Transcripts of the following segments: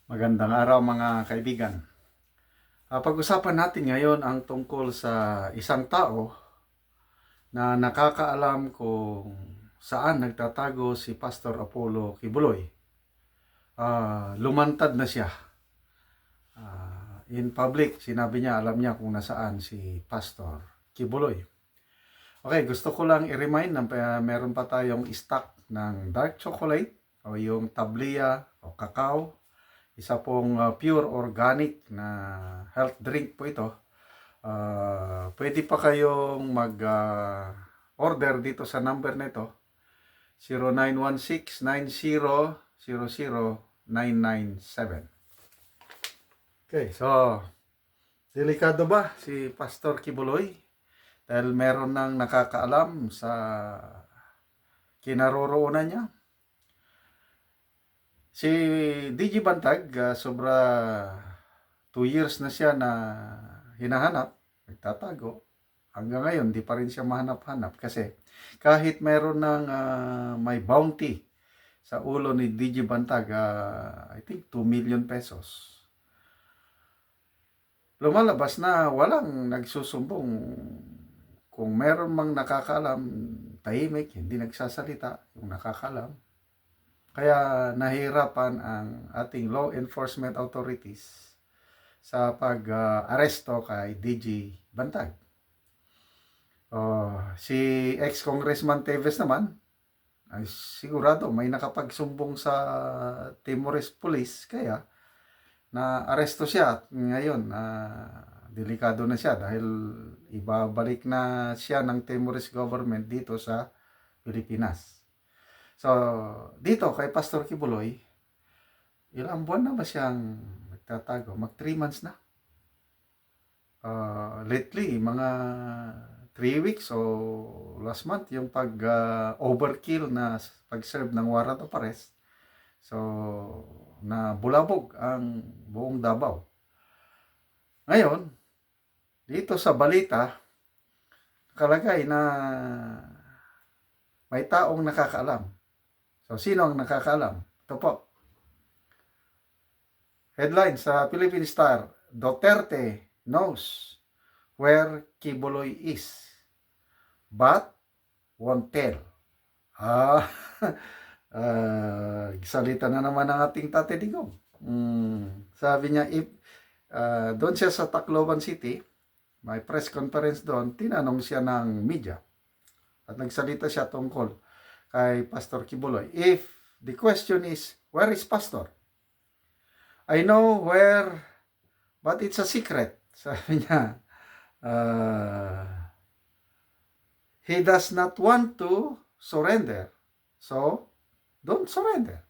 Magandang araw mga kaibigan. Pag-usapan natin ngayon ang tungkol sa isang tao na nakakaalam kung saan nagtatago si Pastor Apollo Kibuloy. Lumantad na siya. In public, sinabi niya alam niya kung nasaan si Pastor Kibuloy. Okay, gusto ko lang i-remind na meron pa tayong stock ng dark chocolate o yung tablia o cacao. Isa pong pure organic na health drink po ito. Pwede pa kayong mag-order dito sa number na ito, 0916-9000-997. Okay, so delikado ba si Pastor Kibuloy? Dahil meron nang nakakaalam sa kinaroroonan niya. Si DJ Bantag, sobra 2 years na siya na hinahanap, nagtatago. Hanggang ngayon, di pa rin siya mahanap-hanap kasi kahit meron ng may bounty sa ulo ni DJ Bantag, I think 2 million pesos. Lumalabas na walang nagsusumbong. Kung meron mang nakakalam, tahimik, hindi nagsasalita yung nakakalam. Kaya nahirapan ang ating law enforcement authorities sa pag-aresto kay DJ Bantag. Si ex-congressman Teves naman, ay sigurado may nakapagsumbong sa Timores Police, kaya na-aresto siya at ngayon delikado na siya dahil ibabalik na siya ng Timores government dito sa Pilipinas. So, dito kay Pastor Kibuloy, ilang buwan na ba siyang nagtatago? Mag 3 months na. Lately, mga 3 weeks o last month, yung overkill na pag-serve ng warrant of arrest. So, na bulabog ang buong Davao. Ngayon, dito sa balita, nakalagay na may taong nakakaalam. So, sino ang nakakaalam? Ito po. Headline sa Philippine Star, Duterte knows where Kibuloy is, but won't tell. Salita na naman ang ating Tate Digong. Sabi niya, doon siya sa Tacloban City, may press conference doon, tinanong siya ng media. At nagsalita siya tungkol kay Pastor Kibuloy. If the question is, where is Pastor? I know where, but it's a secret. Sabi niya, he does not want to surrender. So, don't surrender.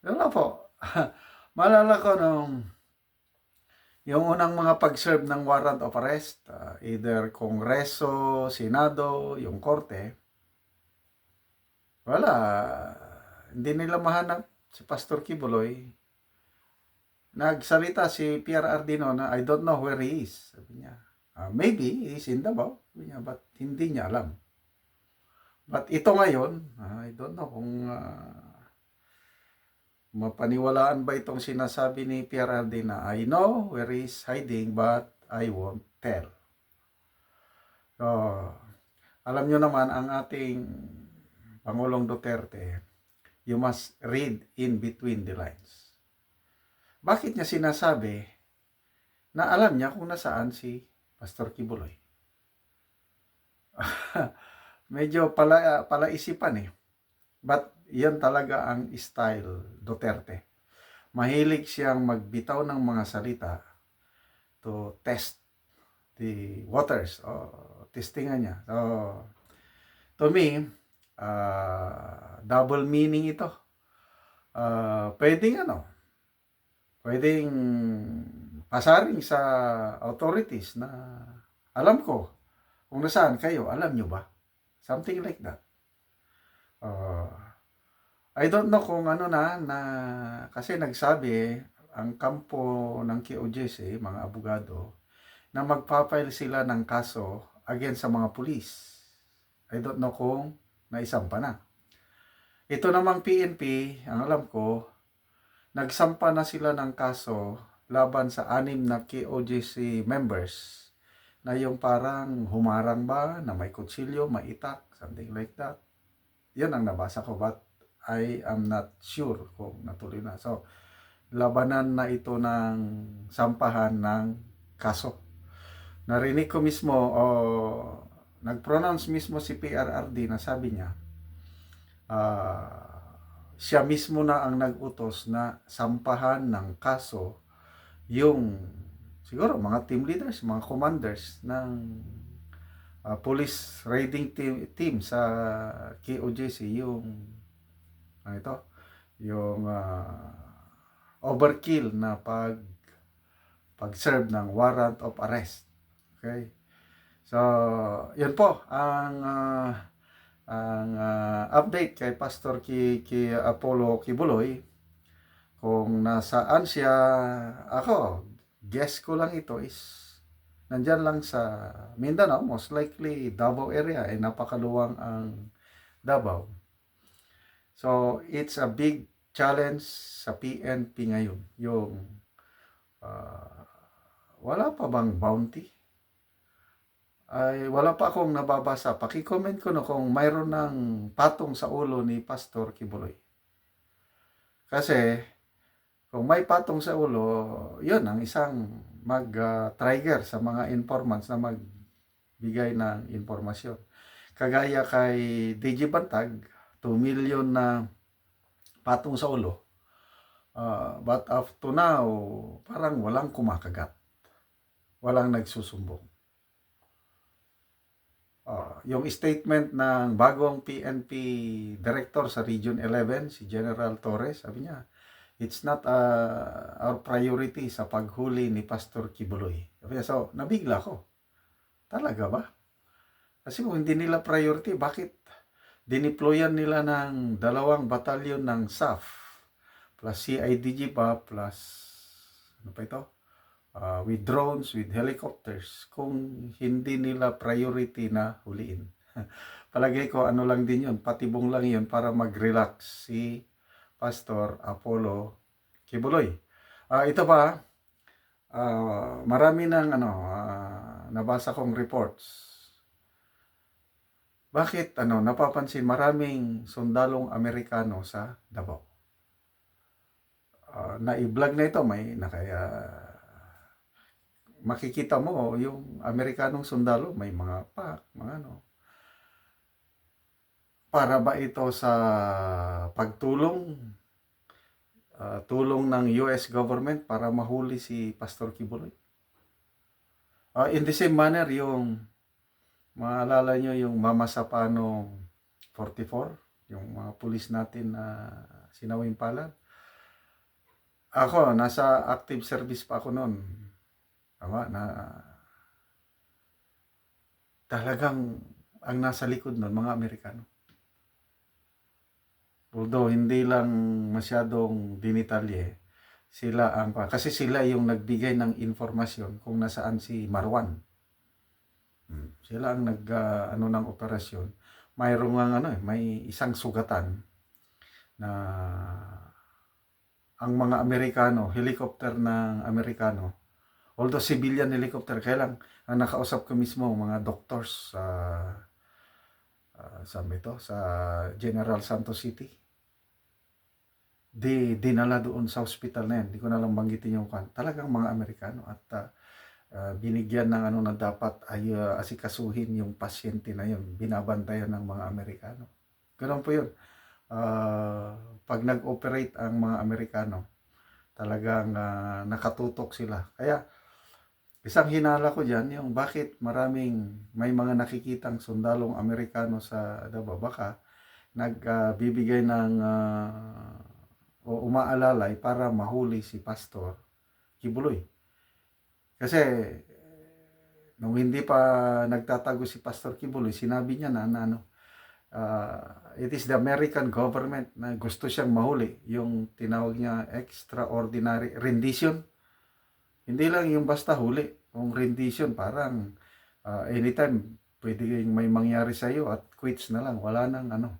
Yun lang po. Malala ko nung yung unang mga pag-serve ng warrant of arrest, either Kongreso, Senado, yung Korte, wala, hindi nila mahanap si Pastor Kibuloy. Nagsalita si Pierre Ardino na I don't know where he is. Sabi niya, maybe he's in Davao. Sabi niya, but hindi niya alam. But ito ngayon, I don't know kung mapaniwalaan ba itong sinasabi ni Pierre Ardina. I know where he's hiding, but I won't tell. So, alam nyo naman ang ating Pangulong Duterte, you must read in between the lines. Bakit niya sinasabi na alam niya kung nasaan si Pastor Kibuloy? Medyo palaisipan eh. But yan talaga ang style Duterte. Mahilig siyang magbitaw ng mga salita to test the waters. Testingan niya. So, to me, double meaning ito. Pwedeng pasaring sa authorities na alam ko kung nasaan kayo, alam nyo ba? Something like that. I don't know kung ano na kasi nagsabi ang kampo ng QOJC, mga abogado, na magpapile sila ng kaso against sa mga pulis. I don't know kung naisampa na. Ito namang PNP, ang alam ko, nagsampa na sila ng kaso laban sa 6 na KOJC members na yung parang humarang ba, na may kutsilyo, may itak, something like that. Yan ang nabasa ko, but I am not sure kung natuloy na. So, labanan na ito ng sampahan ng kaso. Narinig ko mismo, nag-pronounce mismo si PRRD na sabi niya, siya mismo na ang nag-utos na sampahan ng kaso yung siguro mga team leaders, mga commanders ng police raiding team sa KOJC, yung ano ito, yung overkill na pag-serve ng warrant of arrest. Okay? So, yan po ang update kay Pastor ki Apollo Kibuloy. Kung nasaan siya, ako, guess ko lang ito is nandyan lang sa Mindanao, most likely Davao area, napakaluwang ang Davao. So, it's a big challenge sa PNP ngayon. Yung wala pa bang bounty? Ay, wala pa akong nababasa. Paki-comment ko na kung mayroon ng patong sa ulo ni Pastor Kibuloy. Kasi, kung may patong sa ulo, yun ang isang mag-trigger sa mga informants na magbigay ng informasyon. Kagaya kay DJ Bantag, 2 million na patong sa ulo. But up to now, parang walang kumakagat. Walang nagsusumbong. Yung statement ng bagong PNP director sa Region 11, si General Torres, sabi niya, it's not our priority sa paghuli ni Pastor Kibuloy. So, nabigla ko. Talaga ba? Kasi kung hindi nila priority, bakit dineployan nila ng 2 batalyon ng SAF plus CIDG pa plus ano pa ito? With drones, with helicopters, kung hindi nila priority na huliin. Palagay ko ano lang din yun, patibong lang yun para mag-relax si Pastor Apollo Kibuloy. Ito pa, marami ng nabasa kong reports. Bakit napapansin maraming sundalong Amerikano sa Davao? Na-i-vlog na ito, may makikita mo yung Amerikanong sundalo, may mga pak, mga para ba ito sa pagtulong, tulong ng US government para mahuli si Pastor Kibuloy? In the same manner, yung maalala nyo yung Mama Sapano 44, yung mga pulis natin na sinawing palad. Ako, nasa active service pa ako noon. Tama, na talagang ang nasa likod nun, mga Amerikano. Although hindi lang masyadong dinitalye, sila kasi sila yung nagbigay ng informasyon kung nasaan si Marwan. Sila ang ng operasyon. Mayroong may isang sugatan na ang mga Amerikano, helicopter ng Amerikano, although civilian helicopter, kaya lang ang nakausap ko mismo mga doctors sa General Santos City. Dinala doon sa hospital na yan. Hindi ko na lang banggitin yung talagang mga Amerikano at binigyan ng na dapat ay asikasuhin yung pasyente na yun. Binabantayan ng mga Amerikano. Ganun po yun. Pag nag-operate ang mga Amerikano, talagang nakatutok sila. Kaya isang hinala ko dyan, yung bakit may mga nakikitang sundalong Amerikano sa Davao, baka nagbibigay ng o umaalalay para mahuli si Pastor Kibuloy. Kasi nung hindi pa nagtatago si Pastor Kibuloy, sinabi niya na it is the American government na gusto siyang mahuli, yung tinawag niya extraordinary rendition. Hindi lang yung basta huli, yung rendition parang anytime pwede may mangyari sa iyo at quits na lang, wala nang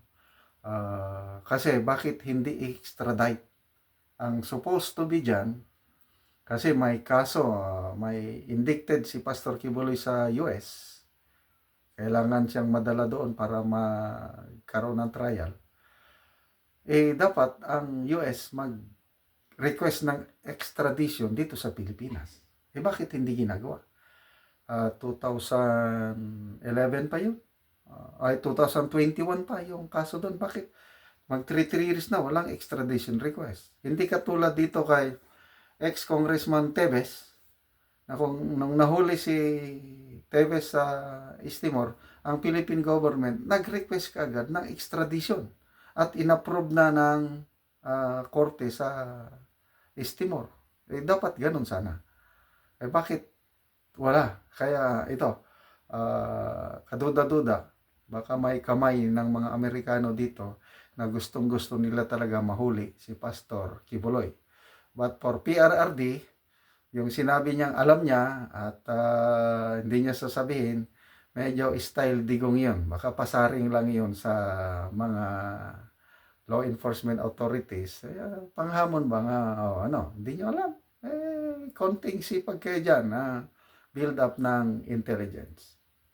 kasi bakit hindi extradite Ang supposed to be dyan, kasi may kaso, may indicted si Pastor Kibuloy sa US. Kailangan siyang madala doon para magkaroon ng trial. Dapat ang US mag-request ng extradition dito sa Pilipinas. Bakit hindi ginagawa? 2011 pa yun. 2021 pa yung kaso doon. Bakit? Mag 3 years na, walang extradition request. Hindi katulad dito kay ex-Congressman Teves, na kung nung nahuli si Teves sa East Timor, ang Philippine government nag-request kaagad ng extradition at inapprove na ng korte sa East Timor. Dapat ganun sana. Bakit wala? Kaya ito, kaduda-duda, baka may kamay ng mga Amerikano dito na gustong-gusto nila talaga mahuli si Pastor Kibuloy. But for PRRD, yung sinabi niyang alam niya at hindi niya sasabihin, medyo style digong yun. Baka pasaring lang yun sa mga law enforcement authorities. Panghamon ba nga, hindi niyo alam. Konting sipag kayo dyan na build up ng intelligence.